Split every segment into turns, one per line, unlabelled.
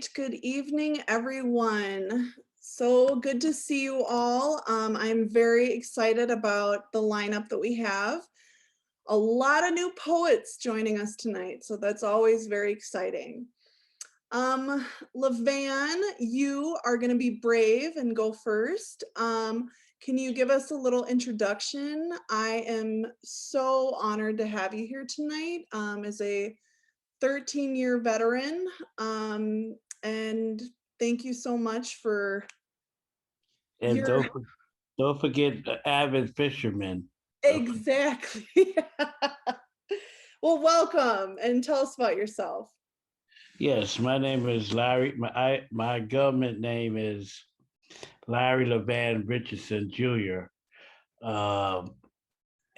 Good evening, everyone. So good to see you all. I'm very excited about the lineup that we have. A lot of new poets joining us tonight, so that's always very exciting. LaVan, you are going to be brave and go first. Can you give us a little introduction? I am so honored to have you here tonight as a 13-year veteran. And thank you so much for
And
your
don't forget the avid fisherman.
exactly. Well, welcome and tell us about yourself.
Yes, my name is Larry. My government name is Larry LaVan Richardson Jr.,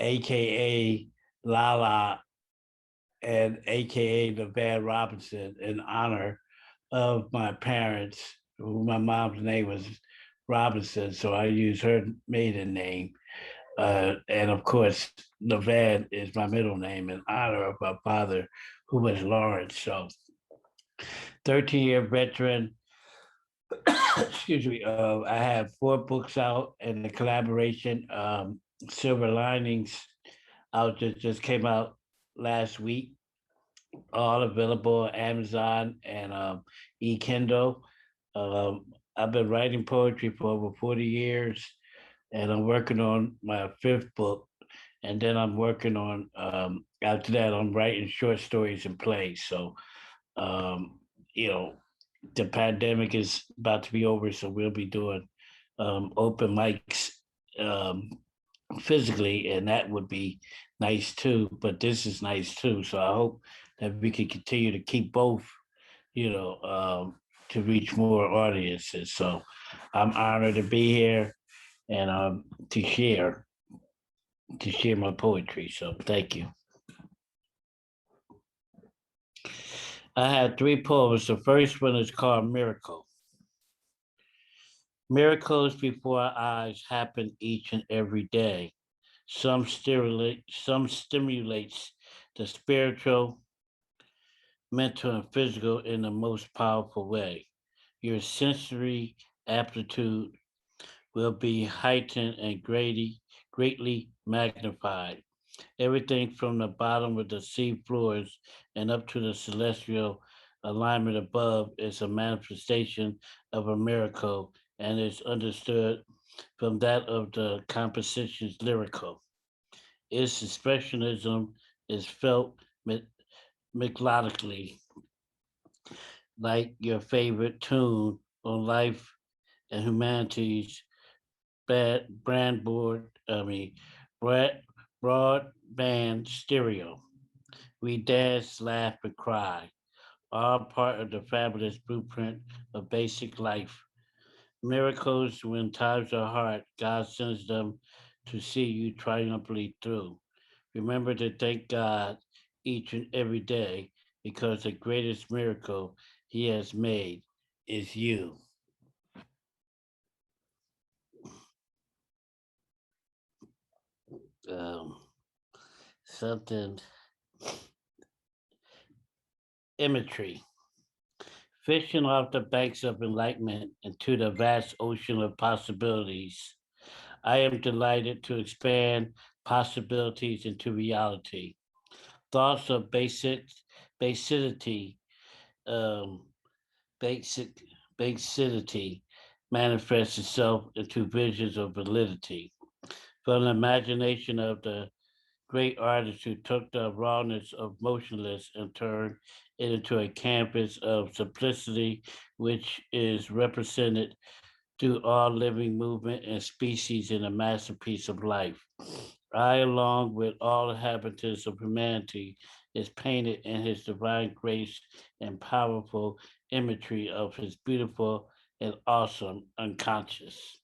aka Lala, and aka LaVan Robinson, in honor of my parents, who my mom's name was Robinson, so I use her maiden name. And of course, LaVan is my middle name in honor of my father, who was Lawrence. So, 13-year veteran. Excuse me. I have 4 books out and the collaboration, Silver Linings, out just came out last week. All available on Amazon and eKindle. I've been writing poetry for over 40 years, and I'm working on my 5th book. And then I'm working on, after that, I'm writing short stories and plays. So, um, you know, the pandemic is about to be over, so we'll be doing open mics um, physically, and that would be nice too. But this is nice too. So I hope that we can continue to keep both, you know, to reach more audiences. So I'm honored to be here and to share my poetry. So thank you. I had 3 poems. The first one is called Miracle. Miracles before our eyes happen each and every day. Some stimulates the spiritual, mental, and physical in the most powerful way. Your sensory aptitude will be heightened and greatly magnified. Everything from the bottom of the sea floors and up to the celestial alignment above is a manifestation of a miracle and is understood from that of the composition's lyrical. Its expressionism is felt melodically, like your favorite tune on life and humanity's brand board, broad, broadband stereo. We dance, laugh, and cry, all part of the fabulous blueprint of basic life. Miracles, when times are hard, God sends them to see you triumphantly through. Remember to thank God each and every day because the greatest miracle He has made is you. Um, Something imagery. Fishing off the banks of enlightenment into the vast ocean of possibilities. I am delighted to expand possibilities into reality. Thoughts of basicity, um, basic basicity manifests itself into visions of validity. From the imagination of the great artist who took the rawness of motionless and turned it into a canvas of simplicity, which is represented through all living movement and species in a masterpiece of life. I, along with all inhabitants of humanity, is painted in his divine grace and powerful imagery of his beautiful and awesome unconscious.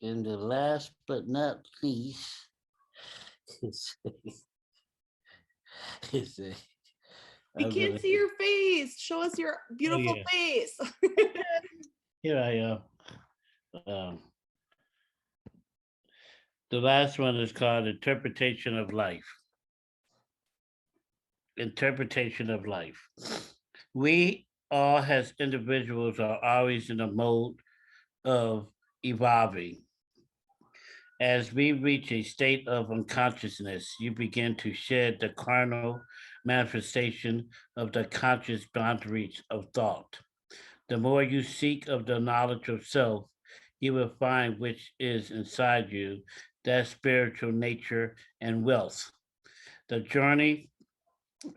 And the last but not least is, is a,
We
I'm
can't
gonna,
see your face. Show us your
oh
beautiful
yeah,
face.
here I am. Um, the last one is called Interpretation of Life. interpretation of life. We all, as individuals, are always in a mode of evolving. As we reach a state of unconsciousness, you begin to shed the carnal manifestation of the conscious boundaries of thought. The more you seek of the knowledge of self, you will find which is inside you, that spiritual nature and wealth. The journey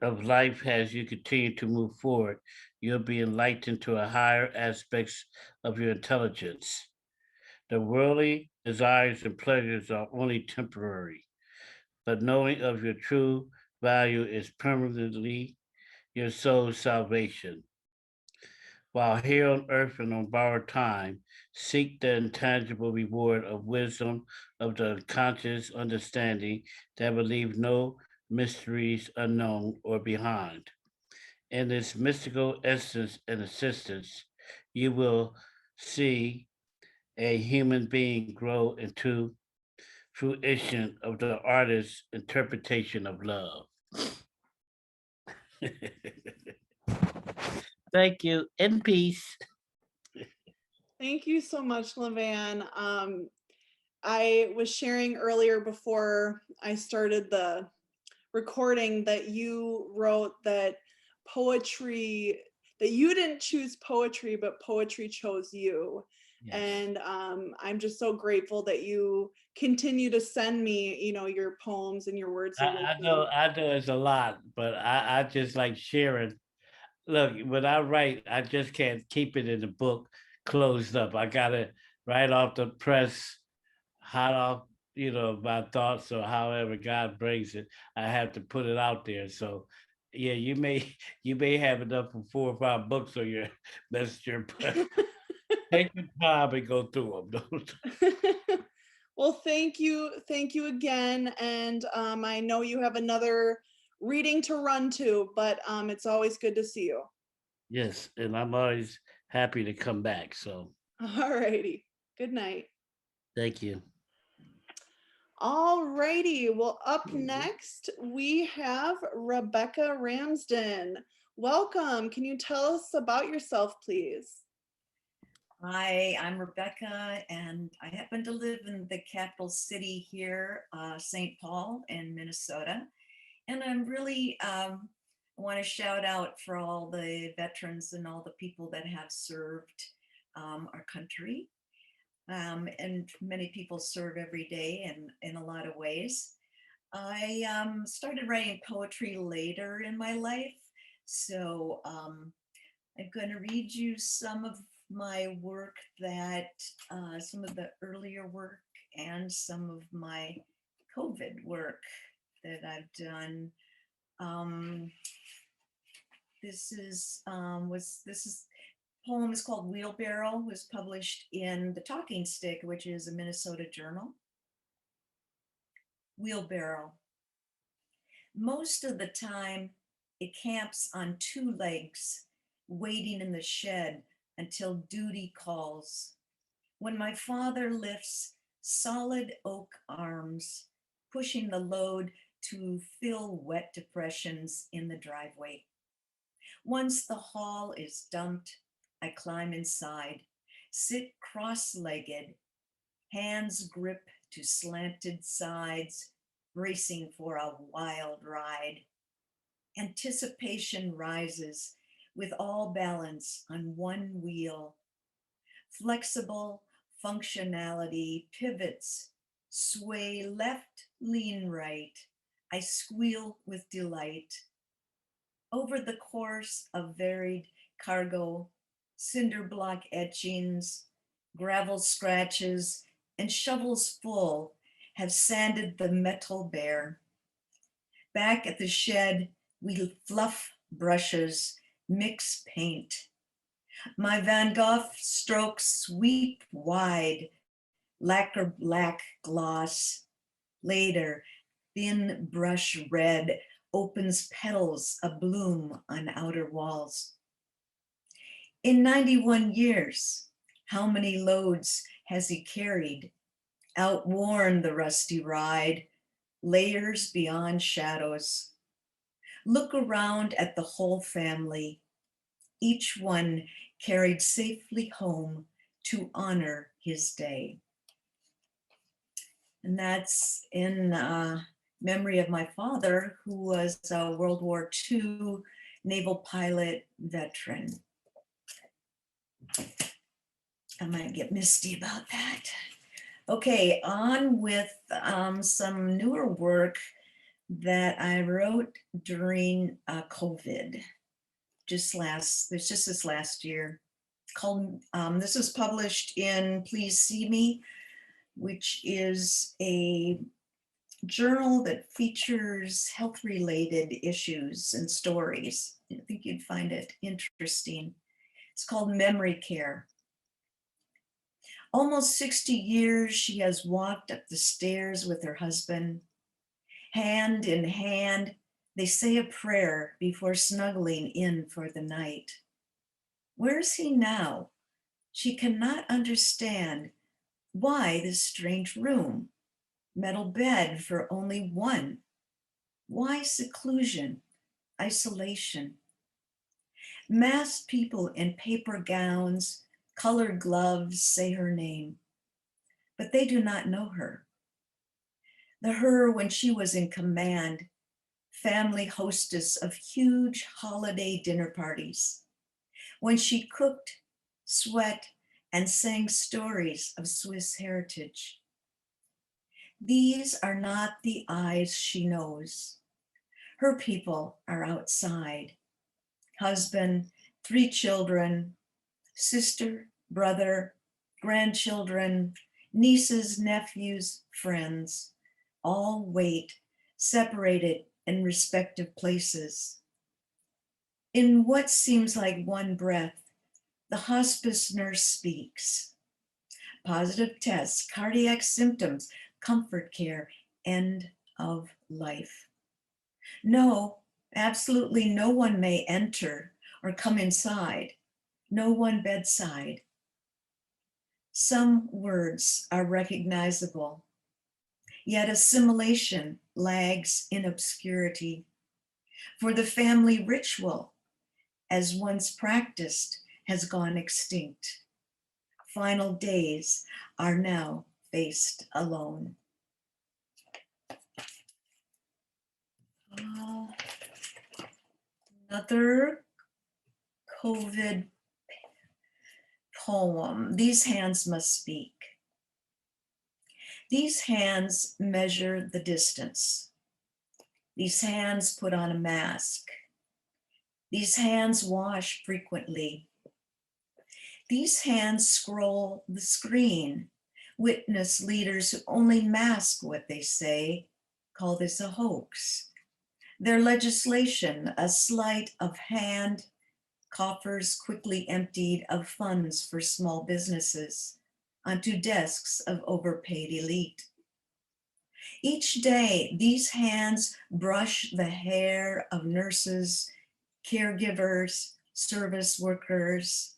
of life as you continue to move forward, you'll be enlightened to a higher aspects of your intelligence. The worldly desires and pleasures are only temporary, but knowing of your true value is permanently your soul's salvation. While here on earth and on borrowed time, seek the intangible reward of wisdom, of the conscious understanding that will leave no mysteries unknown or behind. In this mystical essence and assistance, you will see a human being grow into fruition of the artist's interpretation of love. Thank you. In peace.
Thank you so much, LaVan. I was sharing earlier before I started the recording that you wrote that poetry, that you didn't choose poetry, but poetry chose you.
Yes.
And I'm just so grateful that you continue to send me, your poems and your words of wisdom.
I know it's a lot, but I just like sharing. Look, when I write, I just can't keep it in the book closed up. I gotta write off the press, hot off, my thoughts or however God brings it. I have to put it out there. So yeah, you may have enough for 4 or 5 books on your messenger, but take your time and go through them.
Well, thank you again, and I know you have another reading to run to, but it's always good to see you.
Yes, and I'm always happy to come back. So
All righty. Good night.
thank you.
All righty. Well, up next, we have Rebecca Ramsden. Welcome. Can you tell us about yourself, please?
Hi, I'm Rebecca, and I happen to live in the capital city here, St. Paul in Minnesota. And I'm really want to shout out for all the veterans and all the people that have served our country. And many people serve every day in a lot of ways. I started writing poetry later in my life. So I'm going to read you some of my work that, some of the earlier work and some of my COVID work that I've done. This poem is called Wheelbarrow, was published in The Talking Stick, which is a Minnesota journal. Wheelbarrow. Most of the time, it camps on 2 legs, waiting in the shed until duty calls. When my father lifts solid oak arms, pushing the load to fill wet depressions in the driveway. Once the haul is dumped, I climb inside, sit cross-legged, hands grip to slanted sides, bracing for a wild ride. Anticipation rises with all balance on one wheel. Flexible functionality pivots, sway left, lean right. I squeal with delight. Over the course of varied cargo, cinder block etchings, gravel scratches, and shovels full have sanded the metal bare. Back at the shed, we fluff brushes, mix paint. My Van Gogh strokes sweep wide, lacquer black gloss. Later, thin brush red opens petals abloom on outer walls. In 91 years, how many loads has he carried? Outworn the rusty ride, layers beyond shadows. Look around at the whole family, each one carried safely home to honor his day. And that's in memory of my father, who was a World War II naval pilot veteran. I might get misty about that. Okay, on with some newer work that I wrote during COVID, just this last year. Called this was published in Please See Me, which is a journal that features health-related issues and stories. I think you'd find it interesting. It's called Memory Care. Almost 60 years she has walked up the stairs with her husband. Hand in hand, they say a prayer before snuggling in for the night. Where is he now? She cannot understand why this strange room, metal bed for only one. Why seclusion, isolation? Masked people in paper gowns, colored gloves say her name, but they do not know her. The her when she was in command, family hostess of huge holiday dinner parties, when she cooked, sweat, and sang stories of Swiss heritage. These are not the eyes she knows. Her people are outside. Husband, 3 children, sister, brother, grandchildren, nieces, nephews, friends, all wait, separated in respective places. In what seems like one breath, the hospice nurse speaks. Positive tests, cardiac symptoms, comfort care, end of life. No, absolutely no one may enter or come inside. No one bedside. Some words are recognizable, yet assimilation lags in obscurity. For the family ritual, as once practiced, has gone extinct. Final days are now faced alone. Another COVID poem. These hands must speak. These hands measure the distance. These hands put on a mask. These hands wash frequently. These hands scroll the screen. Witness leaders who only mask what they say call this a hoax. Their legislation, a sleight of hand, coffers quickly emptied of funds for small businesses onto desks of overpaid elite. Each day, these hands brush the hair of nurses, caregivers, service workers,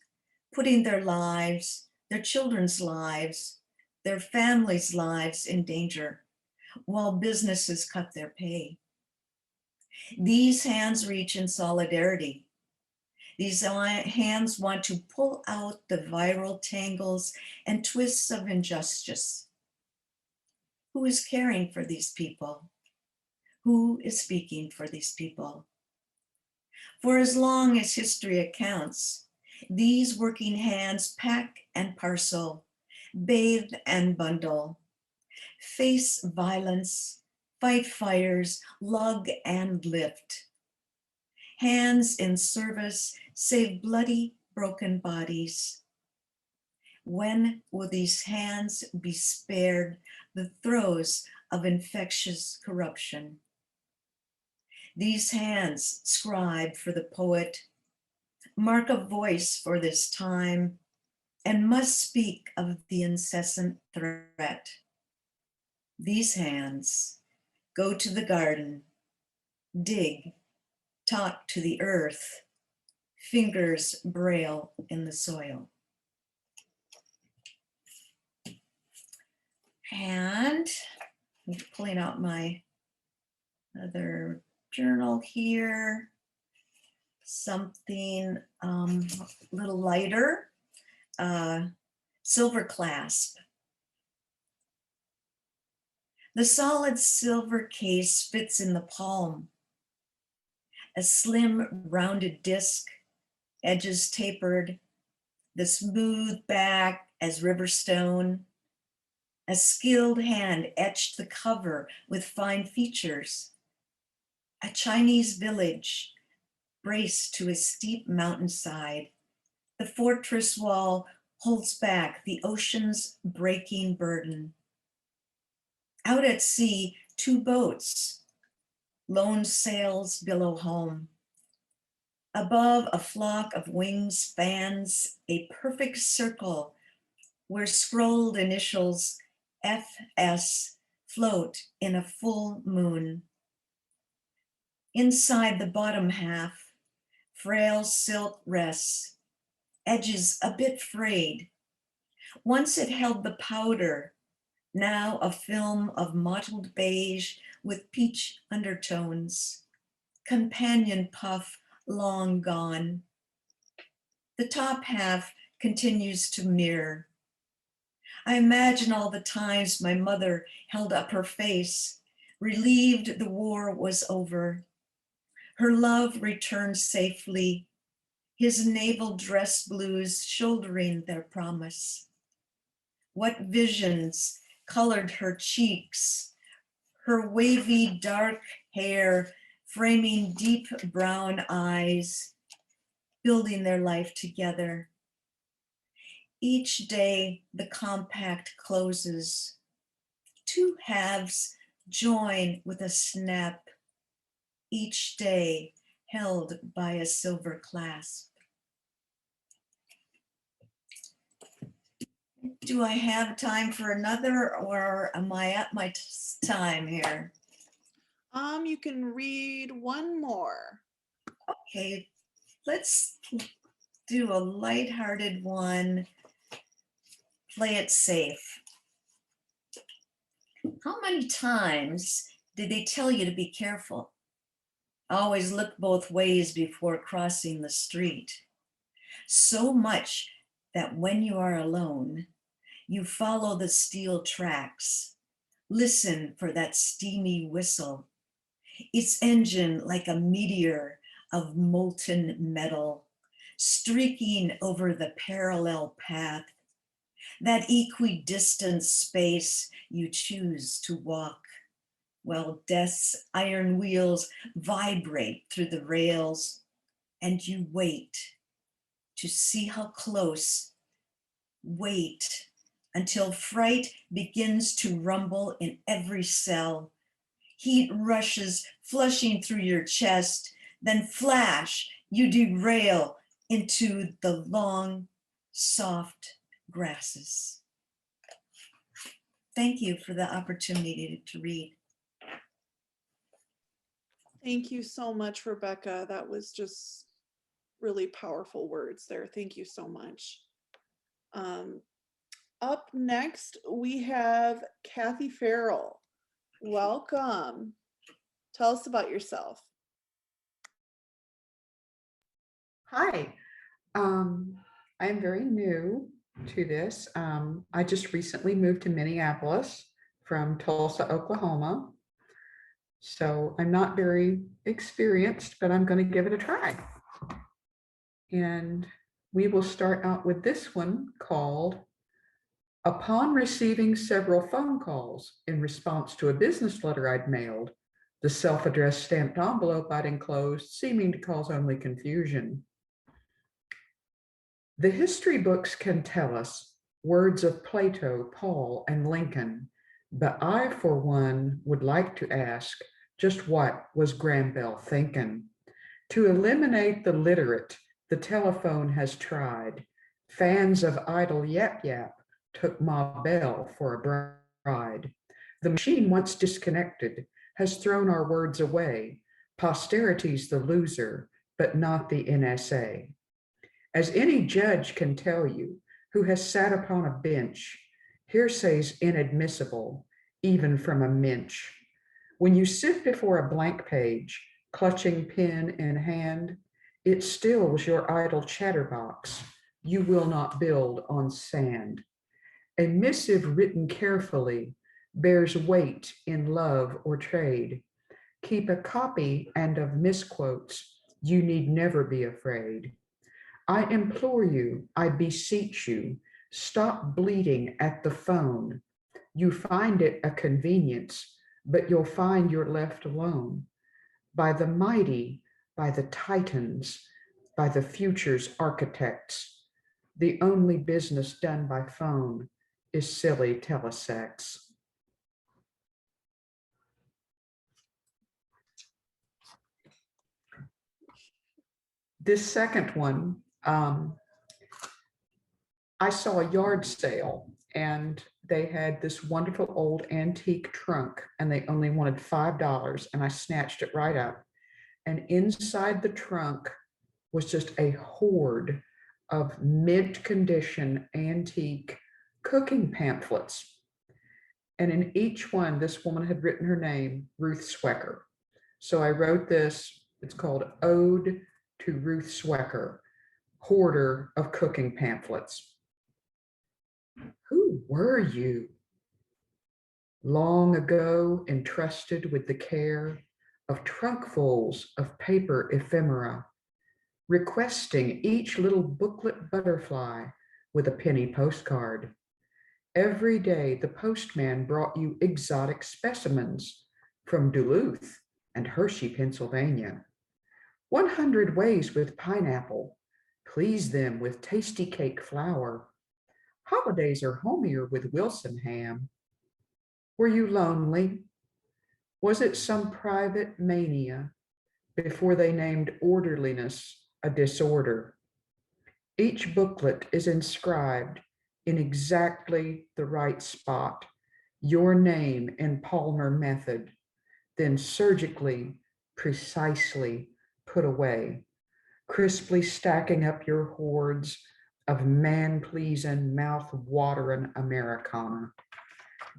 putting their lives, their children's lives, their families' lives in danger, while businesses cut their pay. These hands reach in solidarity. These hands want to pull out the viral tangles and twists of injustice. Who is caring for these people? Who is speaking for these people? For as long as history accounts, these working hands pack and parcel, bathe and bundle, face violence, fight fires, lug and lift. Hands in service save bloody, broken bodies. When will these hands be spared the throes of infectious corruption? These hands scribe for the poet, mark a voice for this time, and must speak of the incessant threat. These hands go to the garden, dig, talk to the earth, fingers braille in the soil. And I'm pulling out my other journal here. Something a little lighter, silver clasp. The solid silver case fits in the palm. A slim rounded disc, edges tapered, the smooth back as river stone. A skilled hand etched the cover with fine features. A Chinese village braced to a steep mountainside. The fortress wall holds back the ocean's breaking burden. Out at sea, 2 boats, lone sails billow home. Above, a flock of winged spans a perfect circle where scrolled initials FS float in a full moon. Inside the bottom half, frail silk rests, edges a bit frayed. Once it held the powder, now a film of mottled beige with peach undertones. Companion puff long gone. The top half continues to mirror. I imagine all the times my mother held up her face, relieved the war was over. Her love returned safely, his naval dress blues shouldering their promise. What visions colored her cheeks, her wavy dark hair framing deep brown eyes, building their life together. Each day the compact closes. 2 halves join with a snap, each day held by a silver clasp. Do I have time for another, or am I at my time here?
You can read one more.
Okay, let's do a lighthearted one. Play it safe. How many times did they tell you to be careful? Always look both ways before crossing the street. So much that when you are alone, you follow the steel tracks. Listen for that steamy whistle. Its engine like a meteor of molten metal, streaking over the parallel path, that equidistant space you choose to walk, while death's iron wheels vibrate through the rails, and you wait to see how close. Wait until fright begins to rumble in every cell. Heat rushes flushing through your chest, then flash, you derail into the long, soft grasses. Thank you for the opportunity to read.
Thank you so much, Rebecca. That was just really powerful words there. Thank you so much. Up next, we have Kathy Ferrell. Welcome. Tell us about yourself.
Hi, I am very new to this. I just recently moved to Minneapolis from Tulsa, Oklahoma. So I'm not very experienced, but I'm going to give it a try. And we will start out with this one called Upon Receiving Several Phone Calls in response to a business letter I'd mailed, the self-addressed stamped envelope I'd enclosed seeming to cause only confusion. The history books can tell us words of Plato, Paul, and Lincoln, but I, for one, would like to ask, just what was Graham Bell thinking? To eliminate the literate, the telephone has tried. Fans of idle yap-yap took Ma Bell for a bride. The machine, once disconnected, has thrown our words away. Posterity's the loser, but not the NSA. As any judge can tell you who has sat upon a bench, hearsay's inadmissible, even from a minch. When you sit before a blank page, Clutching pen in hand, it stills your idle chatterbox. You will not build on sand. A missive written carefully bears weight in love or trade. Keep a copy, and of misquotes, you need never be afraid. I implore you, I beseech you, stop bleeding at the phone. You find it a convenience, but you'll find you're left alone. By the mighty, by the titans, by the future's architects, the only business done by phone is silly telesex. This second one, I saw a yard sale and they had this wonderful old antique trunk and they only wanted $5 and I snatched it right up. And inside the trunk was just a hoard of mint condition antique cooking pamphlets. And in each one, this woman had written her name, Ruth Swecker. So I wrote this, it's called Ode to Ruth Swecker, hoarder of cooking pamphlets. Who were you? Long ago entrusted with the care of trunkfuls of paper ephemera, requesting each little booklet butterfly with a penny postcard. Every day the postman brought you exotic specimens from Duluth and Hershey, Pennsylvania. 100 ways with pineapple, please them with tasty cake flour. Holidays are homier with Wilson ham. Were you lonely? Was it some private mania before they named orderliness a disorder? Each booklet is inscribed in exactly the right spot, your name in Palmer method, then surgically, precisely put away, crisply stacking up your hoards of man-pleasing, mouth-watering Americana.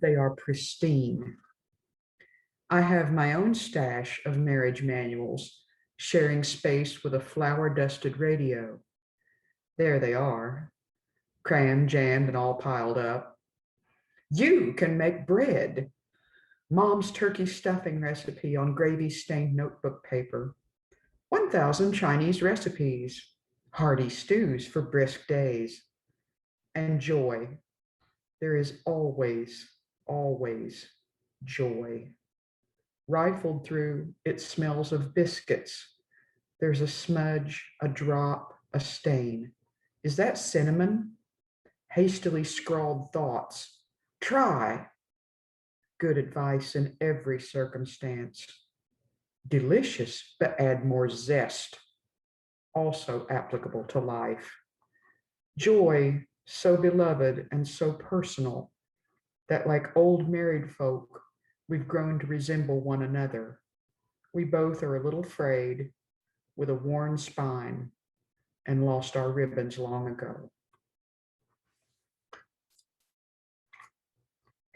They are pristine. I have my own stash of marriage manuals, sharing space with a flour-dusted radio. There they are, crammed, jammed, and all piled up. You can make bread. Mom's turkey stuffing recipe on gravy-stained notebook paper. 1,000 Chinese recipes, hearty stews for brisk days. And joy. There is always, always joy. Rifled through, it smells of biscuits. There's a smudge, a drop, a stain. Is that cinnamon? Hastily scrawled thoughts. Try. Good advice in every circumstance. Delicious, but add more zest. Also applicable to life. Joy, so beloved and so personal that, like old married folk, we've grown to resemble one another. We both are a little frayed, with a worn spine, and lost our ribbons long ago.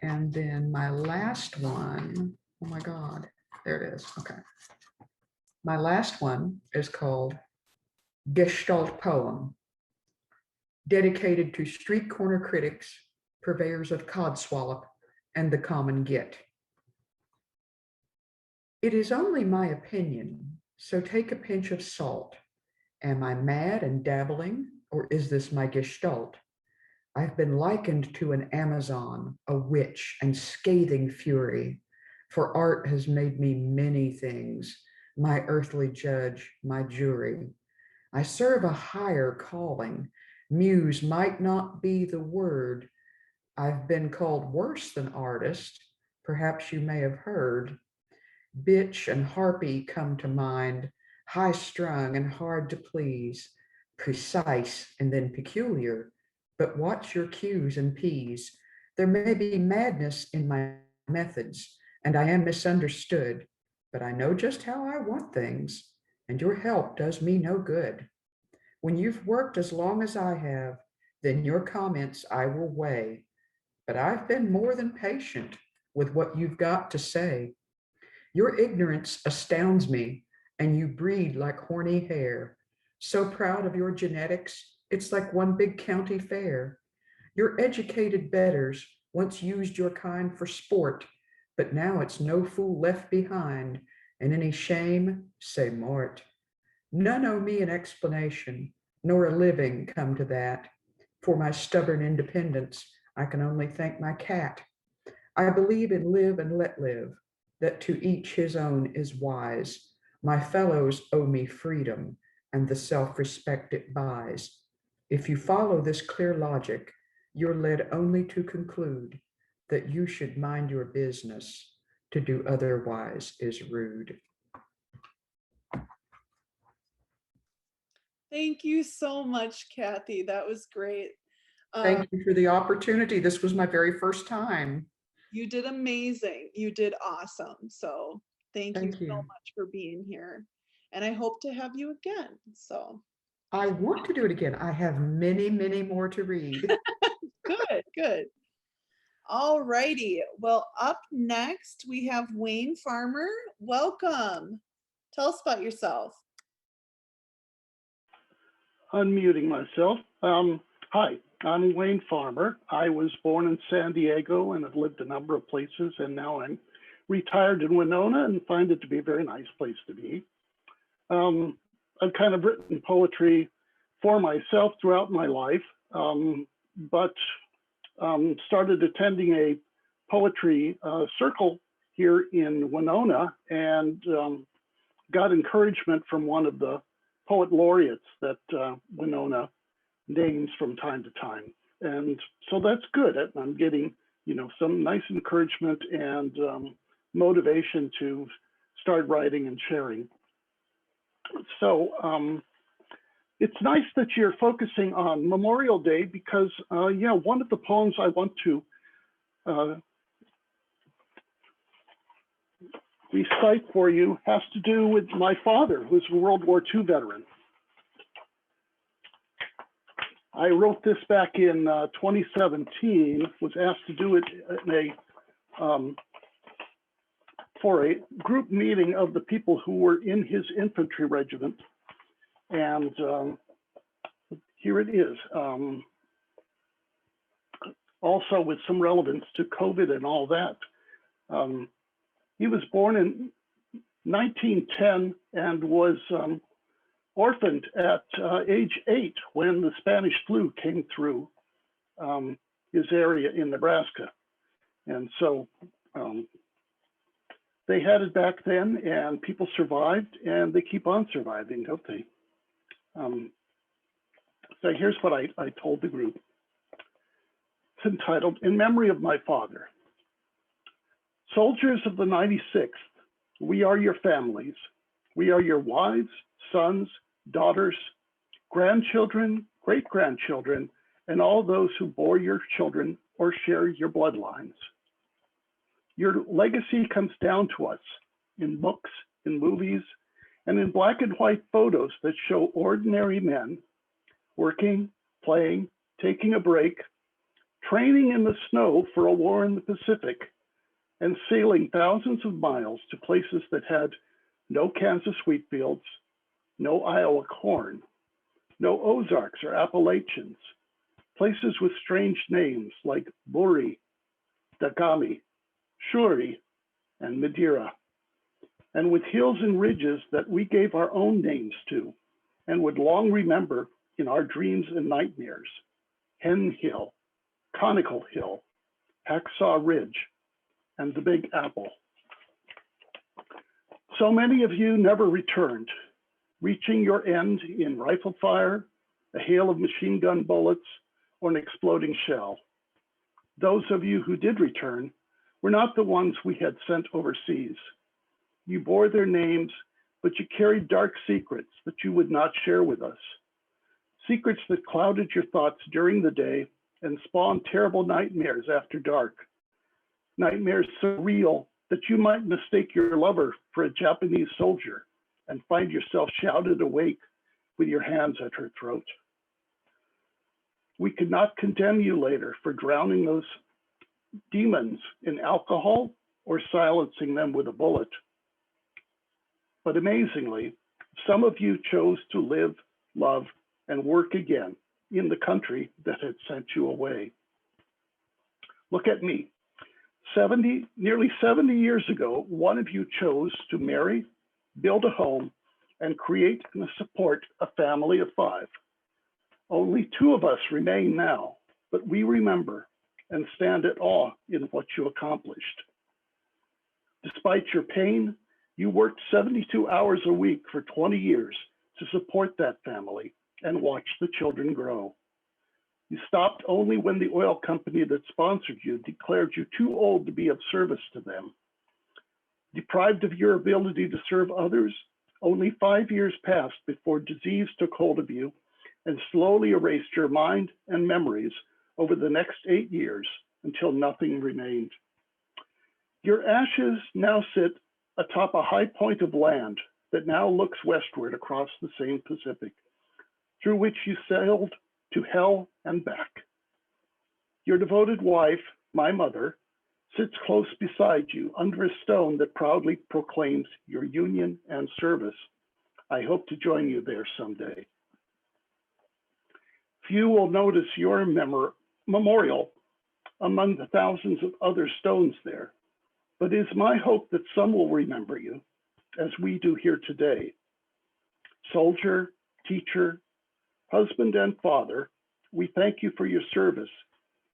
And then my last one, oh my God, there it is, okay. My last one is called Gestalt Poem, dedicated to street corner critics, purveyors of codswallop, and the common git. It is only my opinion, so take a pinch of salt. Am I mad and dabbling, or is this my gestalt? I've been likened to an Amazon, a witch and scathing fury, for art has made me many things, my earthly judge, my jury. I serve a higher calling. Muse might not be the word. I've been called worse than artist, perhaps you may have heard. Bitch and harpy come to mind, high strung and hard to please, precise and then peculiar. But watch your Q's and P's. There may be madness in my methods, and I am misunderstood, but I know just how I want things, and your help does me no good. When you've worked as long as I have, then your comments I will weigh, but I've been more than patient with what you've got to say. Your ignorance astounds me, and you breed like horny hair. So proud of your genetics, it's like one big county fair. Your educated betters once used your kind for sport, but now it's no fool left behind, and any shame, say Mort. None owe me an explanation, nor a living come to that. For my stubborn independence, I can only thank my cat. I believe in live and let live, that to each his own is wise. My fellows owe me freedom and the self-respect it buys. If you follow this clear logic, you're led only to conclude that you should mind your business. To do otherwise is rude.
Thank you so much, Kathy. That was great.
Thank you for the opportunity. This was my very first time.
You did amazing. You did awesome. So thank you
Thank
so
you.
much for being here. And I hope to have you again. So
I want to do it again. I have many, many more to read.
good, good. All righty. Well, up next we have Wayne Farmer. Welcome. Tell us about yourself.
Unmuting myself. Hi, I'm Wayne Farmer. I was born in San Diego and have lived a number of places, and now I'm retired in Winona and find it to be a very nice place to be. I've kind of written poetry for myself throughout my life, but started attending a poetry circle here in Winona and got encouragement from one of the poet laureates that Winona names from time to time. And so that's good. I'm getting, some nice encouragement and motivation to start writing and sharing. So it's nice that you're focusing on Memorial Day because, one of the poems I want to recite for you has to do with my father, who's a World War II veteran. I wrote this back in 2017, was asked to do it for a group meeting of the people who were in his infantry regiment. And here it is. Also with some relevance to COVID and all that. He was born in 1910 and was orphaned at age 8 when the Spanish flu came through his area in Nebraska. And so they had it back then and people survived and they keep on surviving, don't they? So here's what I told the group. It's entitled, In Memory of My Father. Soldiers of the 96th, we are your families. We are your wives, sons, daughters, grandchildren, great-grandchildren, and all those who bore your children or share your bloodlines. Your legacy comes down to us in books, in movies, and in black and white photos that show ordinary men working, playing, taking a break, training in the snow for a war in the Pacific, and sailing thousands of miles to places that had no Kansas wheat fields, no Iowa corn, no Ozarks or Appalachians, places with strange names like Buri, Dagami, Shuri, and Madeira, and with hills and ridges that we gave our own names to and would long remember in our dreams and nightmares: Hen Hill, Conical Hill, Hacksaw Ridge, and the Big Apple. So many of you never returned, reaching your end in rifle fire, a hail of machine gun bullets, or an exploding shell. Those of you who did return were not the ones we had sent overseas. You bore their names, but you carried dark secrets that you would not share with us. Secrets that clouded your thoughts during the day and spawned terrible nightmares after dark. Nightmares so real that you might mistake your lover for a Japanese soldier and find yourself shouted awake with your hands at her throat. We could not condemn you later for drowning those demons in alcohol or silencing them with a bullet. But amazingly, some of you chose to live, love, and work again in the country that had sent you away. Look at me. Nearly 70 years ago, one of you chose to marry, build a home, and create and support a family of 5. Only 2 of us remain now, but we remember and stand at awe in what you accomplished. Despite your pain, you worked 72 hours a week for 20 years to support that family and watch the children grow. You stopped only when the oil company that sponsored you declared you too old to be of service to them. Deprived of your ability to serve others, only 5 years passed before disease took hold of you and slowly erased your mind and memories over the next 8 years until nothing remained. Your ashes now sit atop a high point of land that now looks westward across the same Pacific, through which you sailed to hell and back. Your devoted wife, my mother, sits close beside you under a stone that proudly proclaims your union and service. I hope to join you there someday. Few will notice your memorial among the thousands of other stones there, but it is my hope that some will remember you, as we do here today. Soldier, teacher, husband, and father, we thank you for your service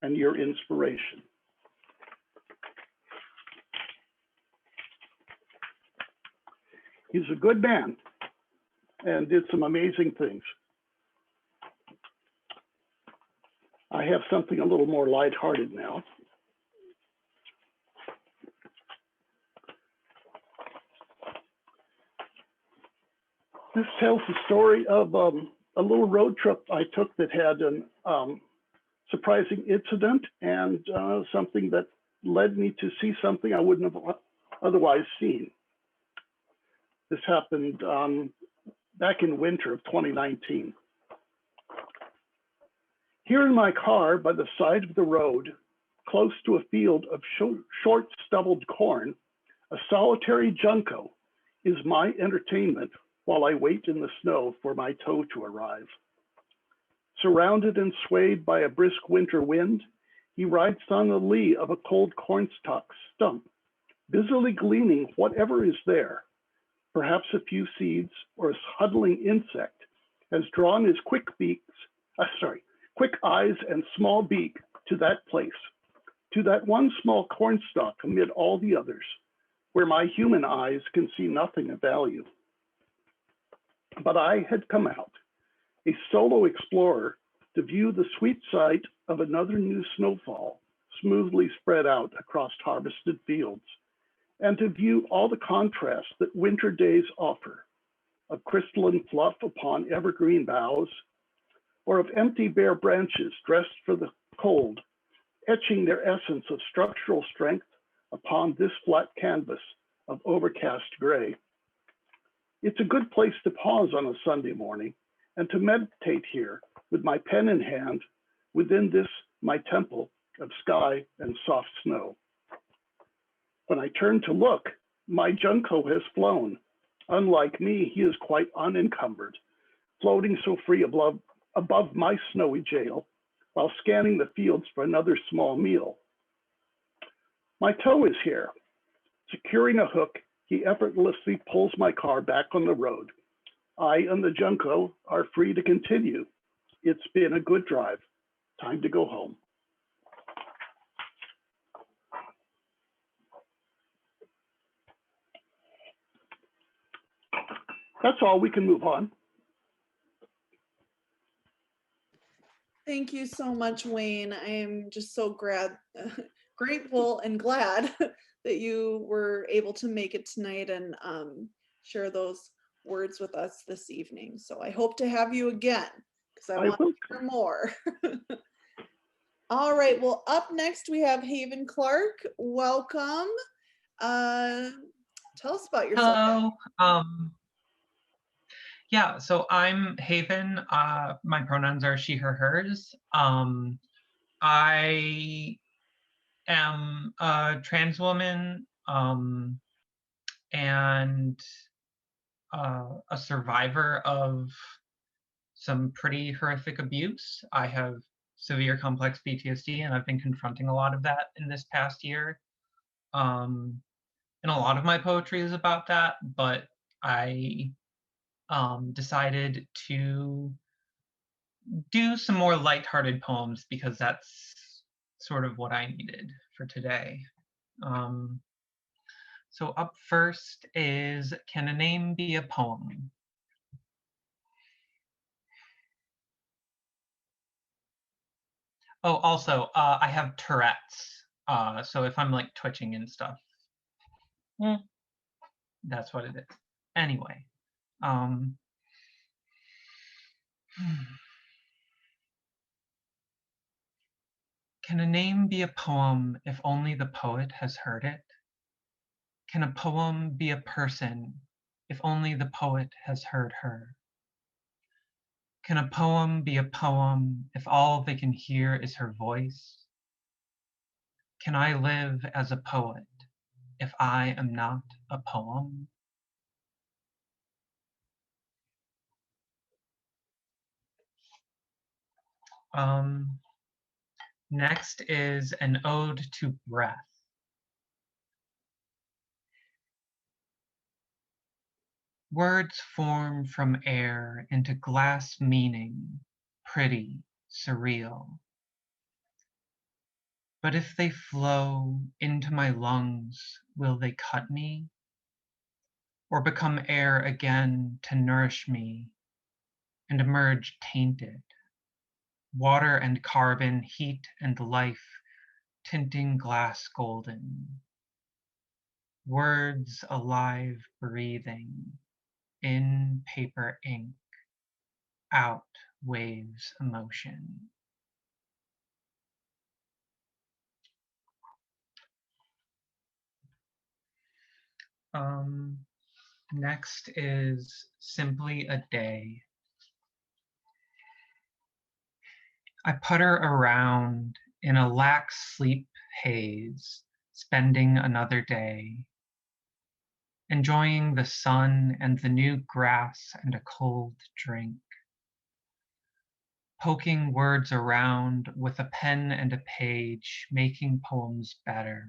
and your inspiration. He's a good man and did some amazing things. I have something a little more lighthearted now. This tells the story of a little road trip I took that had an surprising incident and something that led me to see something I wouldn't have otherwise seen. This happened back in winter of 2019. Here in my car by the side of the road, close to a field of short stubbled corn, a solitary junco is my entertainment while I wait in the snow for my tow to arrive. Surrounded and swayed by a brisk winter wind, he rides on the lee of a cold cornstalk stump, busily gleaning whatever is there. Perhaps a few seeds or a huddling insect has drawn his quick eyes and small beak to that place, to that one small cornstalk amid all the others, where my human eyes can see nothing of value. But I had come out, a solo explorer, to view the sweet sight of another new snowfall smoothly spread out across harvested fields, and to view all the contrasts that winter days offer, of crystalline fluff upon evergreen boughs, or of empty bare branches dressed for the cold, etching their essence of structural strength upon this flat canvas of overcast gray. It's a good place to pause on a Sunday morning and to meditate here with my pen in hand within this, my temple of sky and soft snow. When I turn to look, my junco has flown. Unlike me, he is quite unencumbered, floating so free above my snowy jail while scanning the fields for another small meal. My tow is here. Securing a hook, he effortlessly pulls my car back on the road. I and the junco are free to continue. It's been a good drive. Time to go home. That's all. We can move on.
Thank you so much, Wayne. I am just so grateful and glad that you were able to make it tonight and share those words with us this evening. So I hope to have you again because I want to hear more. All right, well, up next we have Haven Clark. Welcome. Tell us about yourself.
Hello. Yeah, so I'm Haven. My pronouns are she, her, hers. I am a trans woman, and a survivor of some pretty horrific abuse. I have severe complex PTSD, and I've been confronting a lot of that in this past year. And a lot of my poetry is about that, but I decided to do some more lighthearted poems because that's sort of what I needed for today. So up first is, can a name be a poem? Oh, also, I have Tourette's. So if I'm like twitching and stuff, that's what it is. Anyway, can a name be a poem if only the poet has heard it? Can a poem be a person if only the poet has heard her? Can a poem be a poem if all they can hear is her voice? Can I live as a poet if I am not a poem? Next is an ode to breath. Words form from air into glass meaning, pretty, surreal. But if they flow into my lungs, will they cut me? Or become air again to nourish me and emerge tainted? Water and carbon, heat and life, tinting glass golden. Words alive, breathing, in paper ink, out waves emotion. Next is simply a day. I putter around in a lax sleep haze, spending another day, enjoying the sun and the new grass and a cold drink, poking words around with a pen and a page, making poems better,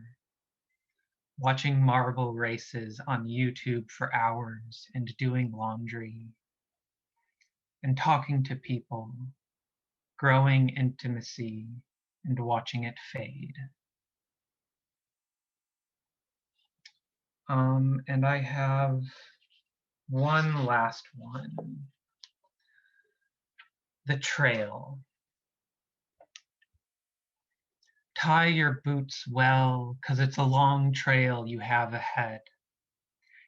watching marble races on YouTube for hours and doing laundry, and talking to people, growing intimacy and watching it fade. And I have one last one. The trail. Tie your boots well, 'cause it's a long trail you have ahead.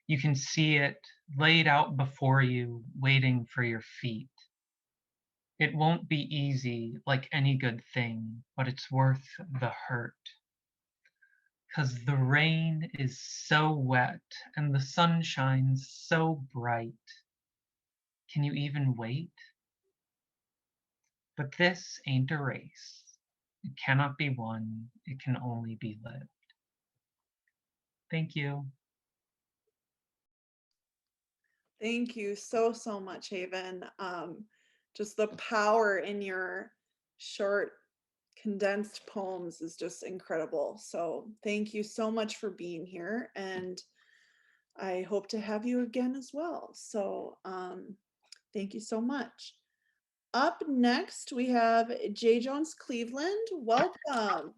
You can see it laid out before you, waiting for your feet. It won't be easy like any good thing, but it's worth the hurt. 'Cause the rain is so wet and the sun shines so bright. Can you even wait? But this ain't a race. It cannot be won. It can only be lived. Thank you.
Thank you so, so much, Haven. Just the power in your short, condensed poems is just incredible. So thank you so much for being here. And I hope to have you again as well. So thank you so much. Up next, we have J. Jones Cleveland. Welcome.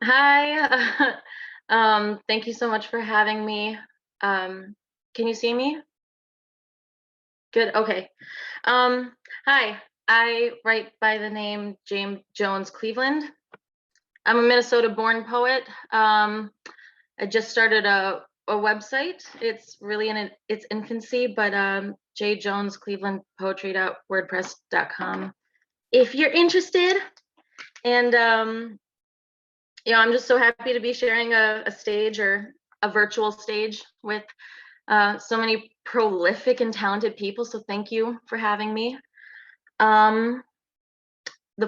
Hi. Thank you so much for having me. Can you see me? Good. Okay. Hi. I write by the name James Jones Cleveland. I'm a Minnesota-born poet. I just started a website. It's really in its infancy, but jjonesclevelandpoetry.wordpress.com. If you're interested, and I'm just so happy to be sharing a stage, or a virtual stage, with so many prolific and talented people. So thank you for having me. The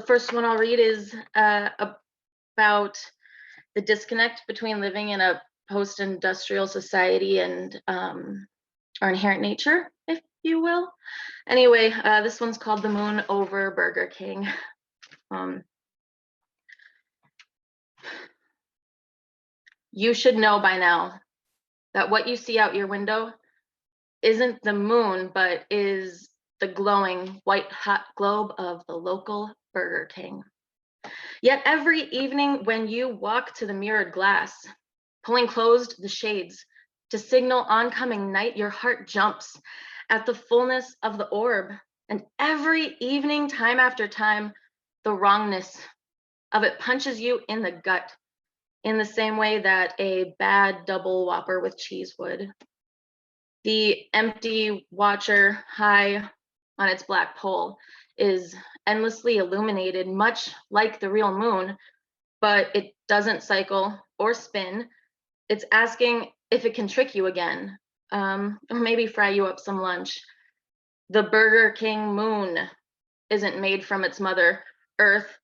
first one I'll read is about the disconnect between living in a post-industrial society and our inherent nature, if you will. Anyway, this one's called The Moon Over Burger King. You should know by now that what you see out your window isn't the moon, but is the glowing white hot globe of the local Burger King. Yet every evening when you walk to the mirrored glass, pulling closed the shades to signal oncoming night, your heart jumps at the fullness of the orb. And every evening, time after time, the wrongness of it punches you in the gut in the same way that a bad double Whopper with cheese would. The empty watcher high on its black pole is endlessly illuminated, much like the real moon, but it doesn't cycle or spin. It's asking if it can trick you again, or maybe fry you up some lunch. The Burger King moon isn't made from its mother, Earth,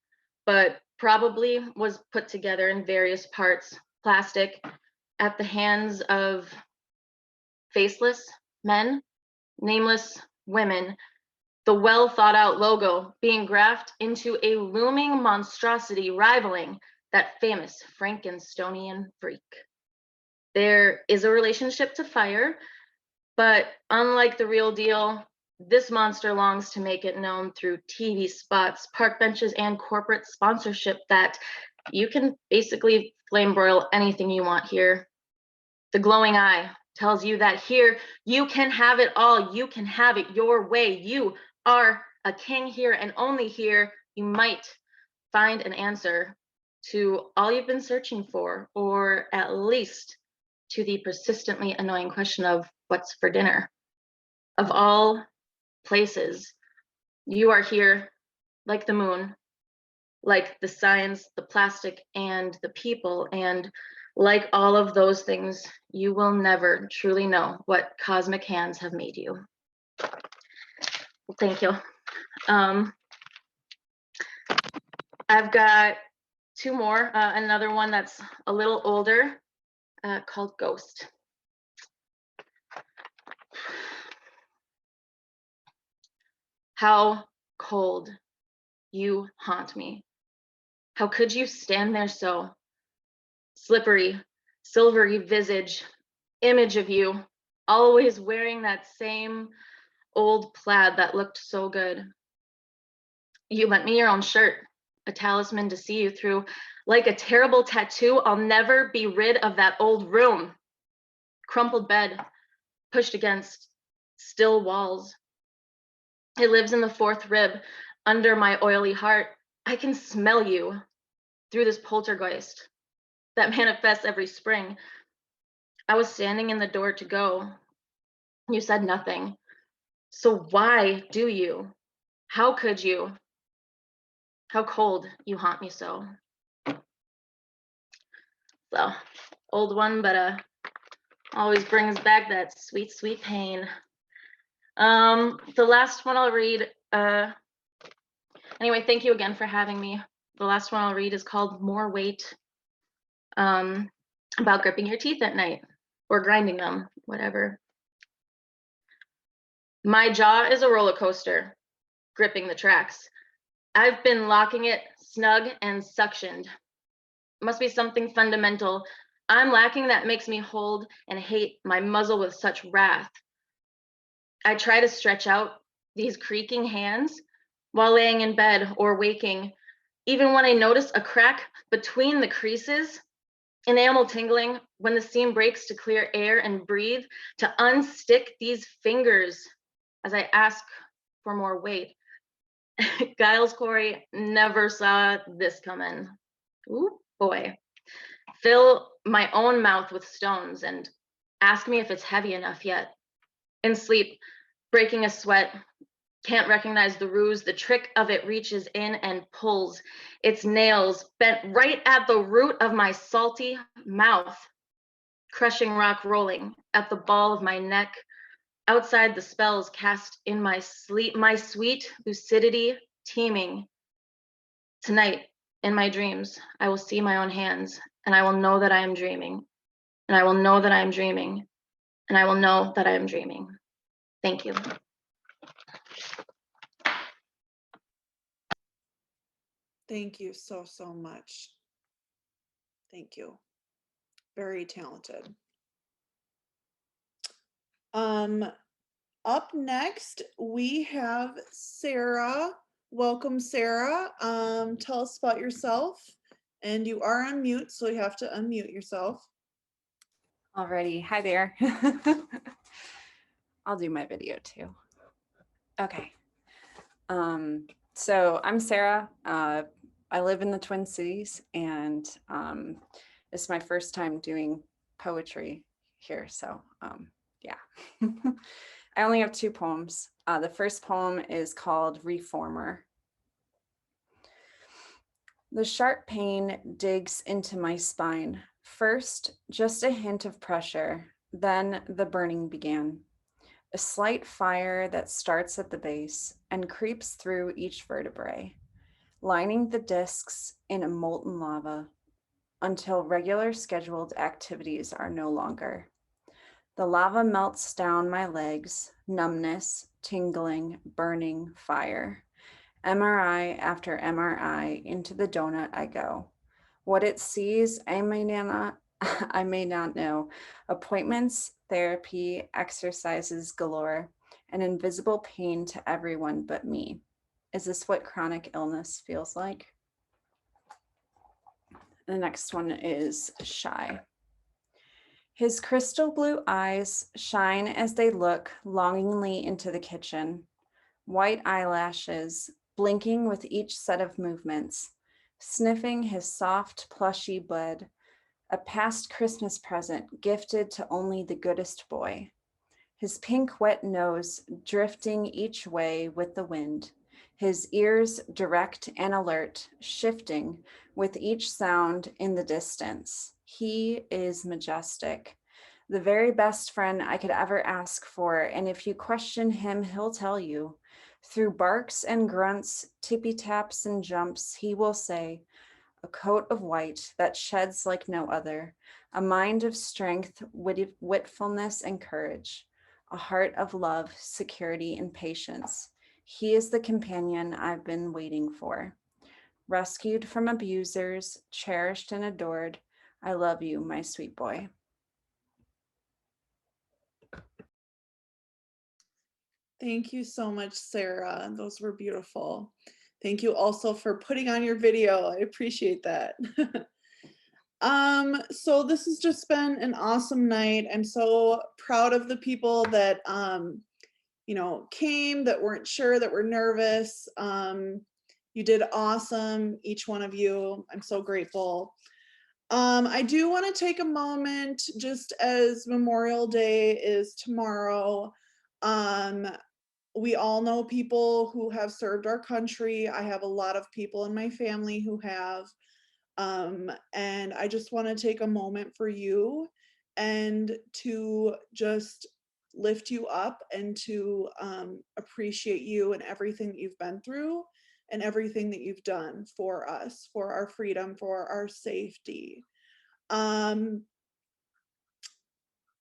but probably was put together in various parts, plastic, at the hands of faceless men, nameless women, the well thought out logo being graphed into a looming monstrosity rivaling that famous Frankensteinian freak. There is a relationship to fire, but unlike the real deal, this monster longs to make it known through TV spots, park benches, and corporate sponsorship that you can basically flame broil anything you want here. The glowing eye tells you that here you can have it all. You can have it your way. You are a king here, and only here you might find an answer to all you've been searching for, or at least to the persistently annoying question of what's for dinner. Of all places, you are here like the moon, like the signs, the plastic, and the people, and like all of those things, you will never truly know what cosmic hands have made you. Well, thank you. I've got two more, another one that's a little older, called Ghost. How cold you haunt me. How could you stand there so? Slippery, silvery visage, image of you, always wearing that same old plaid that looked so good. You lent me your own shirt, a talisman to see you through. Like a terrible tattoo, I'll never be rid of that old room. Crumpled bed, pushed against still walls. It lives in the fourth rib, under my oily heart. I can smell you through this poltergeist that manifests every spring. I was standing in the door to go. You said nothing. So why do you? How could you? How cold you haunt me so. So, old one, but always brings back that sweet, sweet pain. The last one I'll read, anyway, thank you again for having me. The last one I'll read is called More Weight, about gripping your teeth at night or grinding them, whatever. My jaw is a roller coaster, gripping the tracks. I've been locking it snug and suctioned. Must be something fundamental I'm lacking that makes me hold and hate my muzzle with such wrath. I try to stretch out these creaking hands while laying in bed or waking, even when I notice a crack between the creases, enamel tingling when the seam breaks to clear air and breathe, to unstick these fingers as I ask for more weight. Giles Corey never saw this coming. Ooh, boy. Fill my own mouth with stones and ask me if it's heavy enough yet. In sleep, breaking a sweat, can't recognize the ruse. The trick of it reaches in and pulls its nails bent right at the root of my salty mouth, crushing rock rolling at the ball of my neck. Outside the spells cast in my sleep, my sweet lucidity teeming. Tonight, in my dreams, I will see my own hands, and I will know that I am dreaming. And I will know that I am dreaming. and I will know that I am dreaming. Thank you.
Thank you so, so much. Thank you. Very talented. Up next, we have Sarah. Welcome, Sarah. Tell us about yourself. And you are on mute, so you have to unmute yourself.
Alrighty, hi there. I'll do my video too. Okay. So I'm Sarah. I live in the Twin Cities, and it's my first time doing poetry here. So yeah. I only have 2 poems. The first poem is called Reformer. The sharp pain digs into my spine. First, just a hint of pressure, then the burning began. A slight fire that starts at the base and creeps through each vertebrae, lining the discs in a molten lava until regular scheduled activities are no longer. The lava melts down my legs, numbness, tingling, burning, fire. MRI after MRI, into the donut I go. What it sees, I may not know. Appointments, therapy, exercises galore, an invisible pain to everyone but me. Is this what chronic illness feels like? The next one is Shy. His crystal blue eyes shine as they look longingly into the kitchen. White eyelashes blinking with each set of movements, sniffing his soft, plushy bud, a past Christmas present gifted to only the goodest boy. His pink wet nose drifting each way with the wind, his ears direct and alert, shifting with each sound in the distance. He is majestic, the very best friend I could ever ask for, and if you question him, he'll tell you. Through barks and grunts, tippy taps and jumps, he will say, a coat of white that sheds like no other, a mind of strength, witfulness, and courage, a heart of love, security, and patience. He is the companion I've been waiting for. Rescued from abusers, cherished and adored, I love you, my sweet boy.
Thank you so much, Sarah. Those were beautiful. Thank you also for putting on your video. I appreciate that. So this has just been an awesome night. I'm so proud of the people that you know, came, that weren't sure, that were nervous. You did awesome, each one of you. I'm so grateful. I do want to take a moment, just as Memorial Day is tomorrow. We all know people who have served our country. I have a lot of people in my family who have. And I just want to take a moment for you and to just lift you up and to appreciate you and everything that you've been through and everything that you've done for us, for our freedom, for our safety.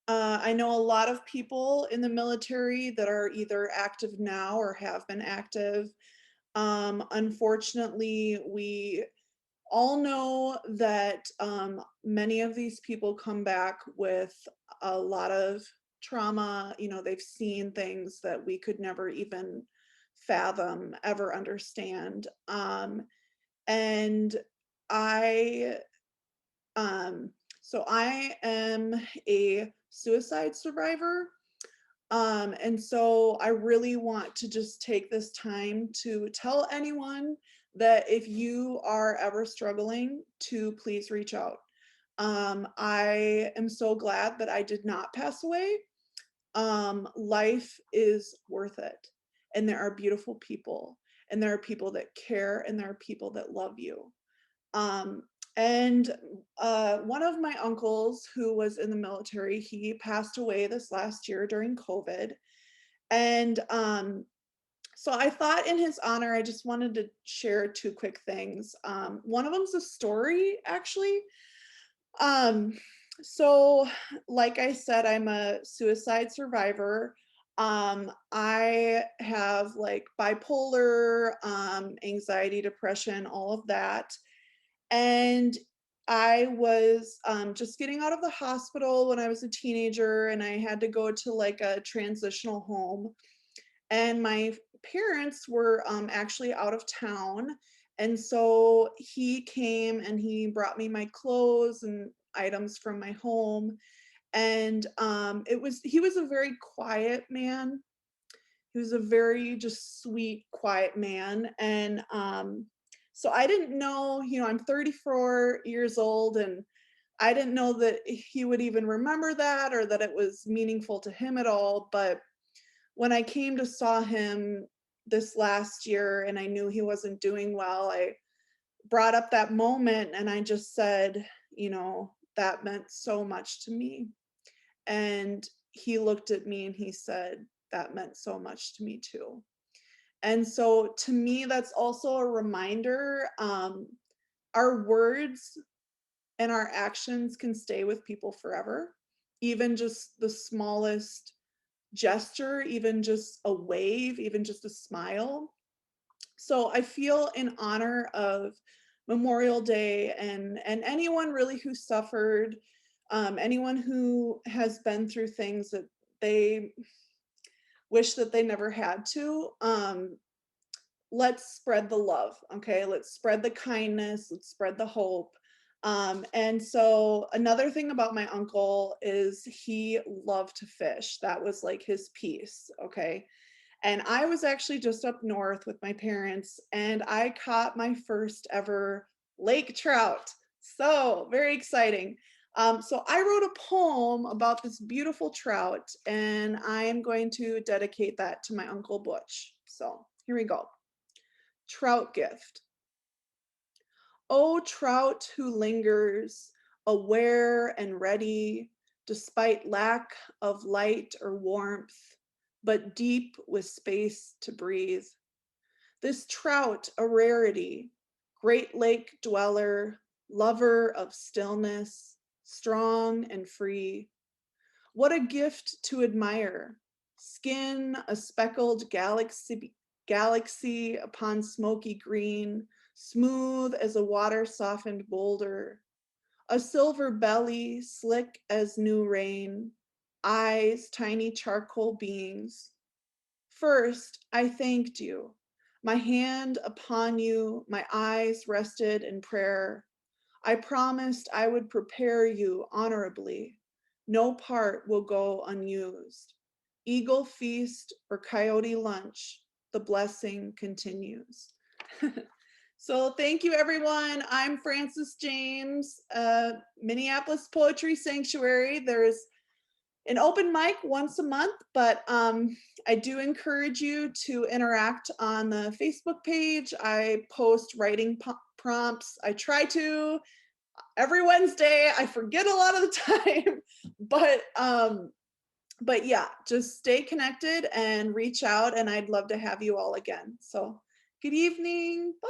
I know a lot of people in the military that are either active now or have been active. Unfortunately, we all know that many of these people come back with a lot of trauma. You know, they've seen things that we could never even fathom, ever understand. And so I am a suicide survivor. And so I really want to just take this time to tell anyone that if you are ever struggling, to please reach out. I am so glad that I did not pass away. Life is worth it. And there are beautiful people, and there are people that care, and there are people that love you. And one of my uncles who was in the military, he passed away this last year during COVID. And so I thought in his honor, I just wanted to share 2 quick things. One of them's a story, actually. So, like I said, I'm a suicide survivor. I have like bipolar, anxiety, depression, all of that. And I was just getting out of the hospital when I was a teenager, and I had to go to like a transitional home. And my parents were actually out of town. And so he came and he brought me my clothes and items from my home. And he was a very quiet man. He was a very just sweet, quiet man. And so I didn't know, I'm 34 years old, and I didn't know that he would even remember that or that it was meaningful to him at all. But when I came to saw him this last year and I knew he wasn't doing well, I brought up that moment and I just said, that meant so much to me. And he looked at me and he said, that meant so much to me too. And so to me, that's also a reminder, our words and our actions can stay with people forever. Even just the smallest gesture, even just a wave, even just a smile. So I feel in honor of Memorial Day and anyone really who suffered, anyone who has been through things that they wish that they never had to. Let's spread the love, okay? Let's spread the kindness, let's spread the hope. And so another thing about my uncle is he loved to fish. That was like his piece, okay? And I was actually just up north with my parents and I caught my first ever lake trout. So very exciting. So I wrote a poem about this beautiful trout and I am going to dedicate that to my Uncle Butch. So here we go. Trout gift. O trout who lingers, aware and ready, despite lack of light or warmth, but deep with space to breathe. This trout, a rarity, Great Lake dweller, lover of stillness, strong and free. What a gift to admire. Skin a speckled galaxy upon smoky green, smooth as a water softened boulder. A silver belly, slick as new rain. Eyes, tiny charcoal beings. First, I thanked you. My hand upon you, my eyes rested in prayer. I promised I would prepare you honorably. No part will go unused. Eagle feast or coyote lunch, the blessing continues. So thank you, everyone. I'm Frances James, Minneapolis Poetry Sanctuary. There's an open mic once a month, but I do encourage you to interact on the Facebook page. I post writing prompts. I try to every Wednesday. I forget a lot of the time, but yeah, just stay connected and reach out, and I'd love to have you all again. So good evening. Bye.